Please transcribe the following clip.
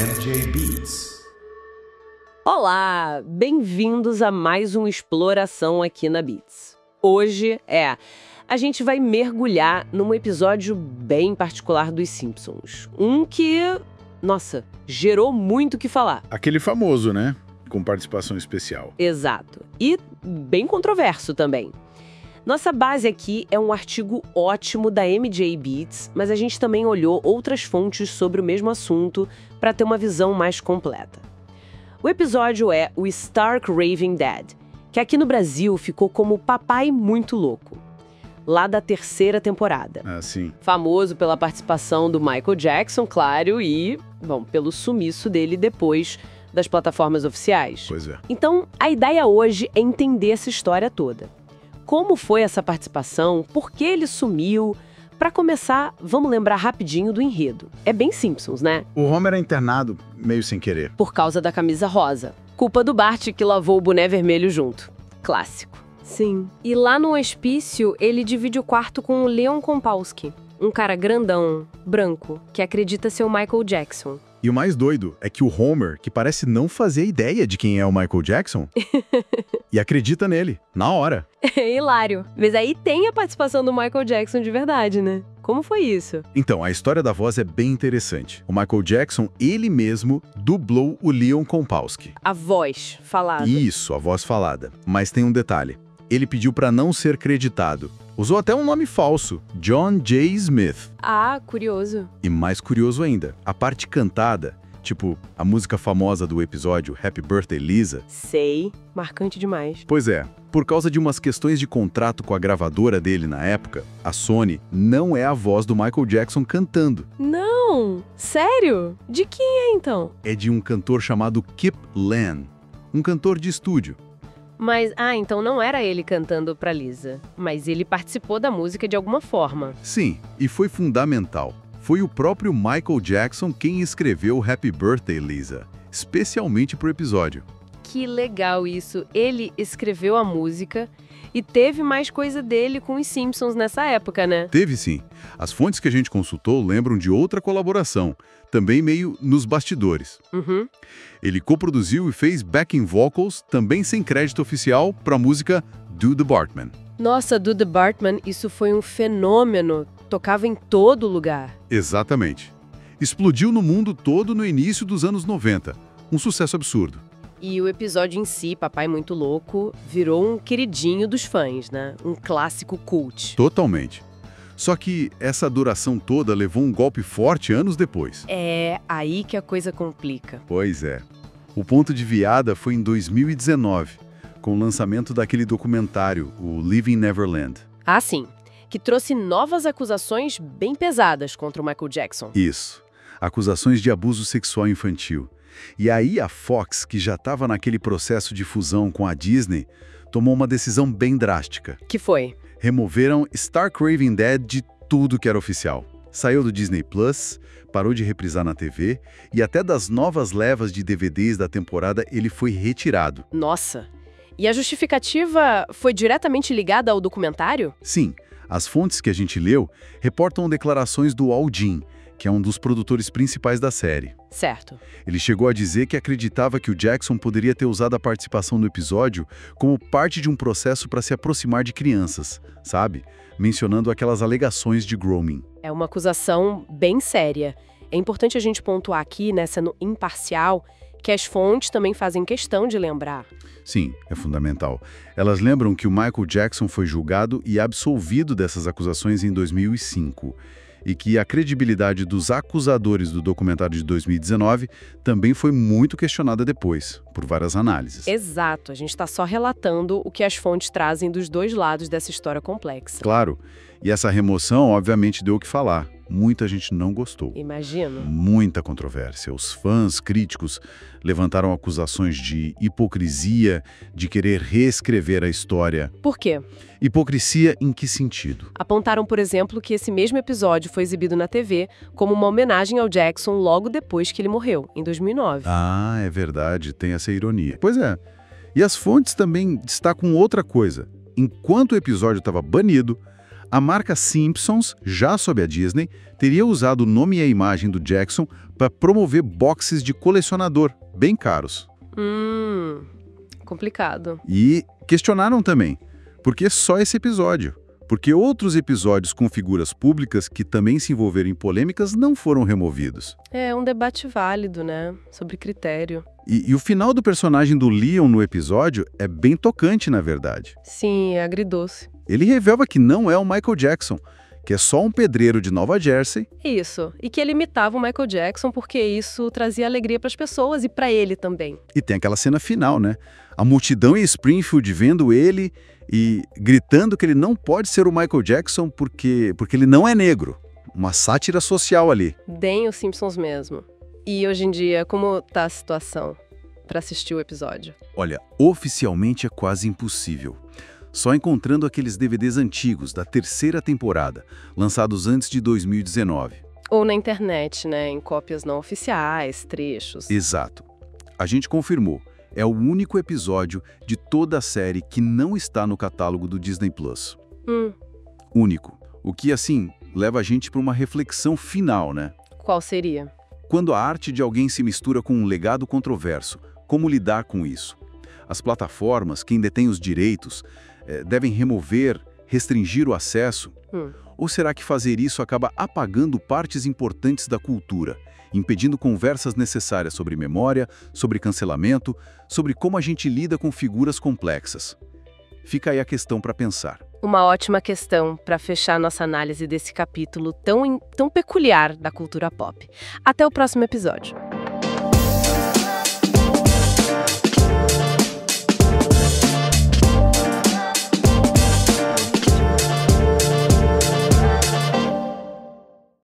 MJ Beats. Olá, bem-vindos a mais uma exploração aqui na Beats. Hoje a gente vai mergulhar num episódio bem particular dos Simpsons. Um que, nossa, gerou muito o que falar. Aquele famoso, né? Com participação especial. Exato. E bem controverso também. Nossa base aqui é um artigo ótimo da MJ Beats, mas a gente também olhou outras fontes sobre o mesmo assunto para ter uma visão mais completa. O episódio é o Stark Raving Dad, que aqui no Brasil ficou como Papai Muito Louco, lá da 3ª temporada. Ah, sim. Famoso pela participação do Michael Jackson, claro, e, bom, pelo sumiço dele depois das plataformas oficiais. Pois é. Então, a ideia hoje é entender essa história toda. Como foi essa participação? Por que ele sumiu? Para começar, vamos lembrar rapidinho do enredo. É bem Simpsons, né? O Homer é internado meio sem querer. Por causa da camisa rosa. Culpa do Bart que lavou o boné vermelho junto. Clássico. Sim. E lá no hospício, ele divide o quarto com o Leon Kompowski, um cara grandão, branco, que acredita ser o Michael Jackson. E o mais doido é que o Homer, que parece não fazer ideia de quem é o Michael Jackson, e acredita nele, na hora. É hilário. Mas aí tem a participação do Michael Jackson de verdade, né? Como foi isso? Então, a história da voz é bem interessante. O Michael Jackson, ele mesmo, dublou o Leon Kompowski. A voz falada. Isso, a voz falada. Mas tem um detalhe. Ele pediu para não ser creditado. Usou até um nome falso, John J. Smith. Ah, curioso. E mais curioso ainda, a parte cantada, tipo a música famosa do episódio Happy Birthday Lisa. Sei. Marcante demais. Pois é, por causa de umas questões de contrato com a gravadora dele na época, a Sony não é a voz do Michael Jackson cantando. Não! Sério? De quem é então? É de um cantor chamado Kip Len, um cantor de estúdio. Mas, então não era ele cantando pra Lisa. Mas ele participou da música de alguma forma. Sim, e foi fundamental. Foi o próprio Michael Jackson quem escreveu Happy Birthday Lisa, especialmente pro episódio. Que legal isso. Ele escreveu a música e teve mais coisa dele com os Simpsons nessa época, né? Teve sim. As fontes que a gente consultou lembram de outra colaboração, também meio nos bastidores. Uhum. Ele coproduziu e fez backing vocals, também sem crédito oficial, para a música Do the Bartman. Nossa, Do the Bartman, isso foi um fenômeno. Tocava em todo lugar. Exatamente. Explodiu no mundo todo no início dos anos 90. Um sucesso absurdo. E o episódio em si, Papai Muito Louco, virou um queridinho dos fãs, né? Um clássico cult. Totalmente. Só que essa adoração toda levou um golpe forte anos depois. É aí que a coisa complica. Pois é. O ponto de virada foi em 2019, com o lançamento daquele documentário, o Living Neverland. Ah, sim. Que trouxe novas acusações bem pesadas contra o Michael Jackson. Isso. Acusações de abuso sexual infantil. E aí a Fox, que já estava naquele processo de fusão com a Disney, tomou uma decisão bem drástica. Que foi? Removeram Stark Raving Dad de tudo que era oficial. Saiu do Disney Plus, parou de reprisar na TV e até das novas levas de DVDs da temporada ele foi retirado. Nossa! E a justificativa foi diretamente ligada ao documentário? Sim, as fontes que a gente leu reportam declarações do Al Jean, que é um dos produtores principais da série. Certo. Ele chegou a dizer que acreditava que o Jackson poderia ter usado a participação no episódio como parte de um processo para se aproximar de crianças, sabe? Mencionando aquelas alegações de grooming. É uma acusação bem séria. É importante a gente pontuar aqui, né, sendo imparcial, que as fontes também fazem questão de lembrar. Sim, é fundamental. Elas lembram que o Michael Jackson foi julgado e absolvido dessas acusações em 2005. E que a credibilidade dos acusadores do documentário de 2019 também foi muito questionada depois, por várias análises. Exato, a gente está só relatando o que as fontes trazem dos dois lados dessa história complexa. Claro, e essa remoção obviamente deu o que falar. Muita gente não gostou. Imagino. Muita controvérsia. Os fãs críticos levantaram acusações de hipocrisia, de querer reescrever a história. Por quê? Hipocrisia em que sentido? Apontaram, por exemplo, que esse mesmo episódio foi exibido na TV como uma homenagem ao Jackson logo depois que ele morreu, em 2009. Ah, é verdade, tem essa ironia. Pois é. E as fontes também destacam outra coisa. Enquanto o episódio estava banido, A marca Simpsons, já sob a Disney, teria usado o nome e a imagem do Jackson para promover boxes de colecionador, bem caros. Complicado. E questionaram também, por que só esse episódio? Porque outros episódios com figuras públicas que também se envolveram em polêmicas não foram removidos. É um debate válido, né? Sobre critério. E o final do personagem do Leon no episódio é bem tocante, na verdade. Sim, é agridoce. Ele revela que não é o Michael Jackson, que é só um pedreiro de Nova Jersey. Isso. E que ele imitava o Michael Jackson porque isso trazia alegria para as pessoas e para ele também. E tem aquela cena final, né? A multidão em Springfield vendo ele e gritando que ele não pode ser o Michael Jackson porque ele não é negro. Uma sátira social ali. Bem os Simpsons mesmo. E hoje em dia, como tá a situação para assistir o episódio? Olha, oficialmente é quase impossível. Só encontrando aqueles DVDs antigos da terceira temporada, lançados antes de 2019. Ou na internet, né? Em cópias não oficiais, trechos. Exato. A gente confirmou. É o único episódio de toda a série que não está no catálogo do Disney Plus. Único. O que, assim, leva a gente para uma reflexão final, né? Qual seria? Quando a arte de alguém se mistura com um legado controverso, como lidar com isso? As plataformas, quem detém os direitos, devem remover, restringir o acesso? Ou será que fazer isso acaba apagando partes importantes da cultura, impedindo conversas necessárias sobre memória, sobre cancelamento, sobre como a gente lida com figuras complexas? Fica aí a questão para pensar. Uma ótima questão para fechar nossa análise desse capítulo tão peculiar da cultura pop. Até o próximo episódio.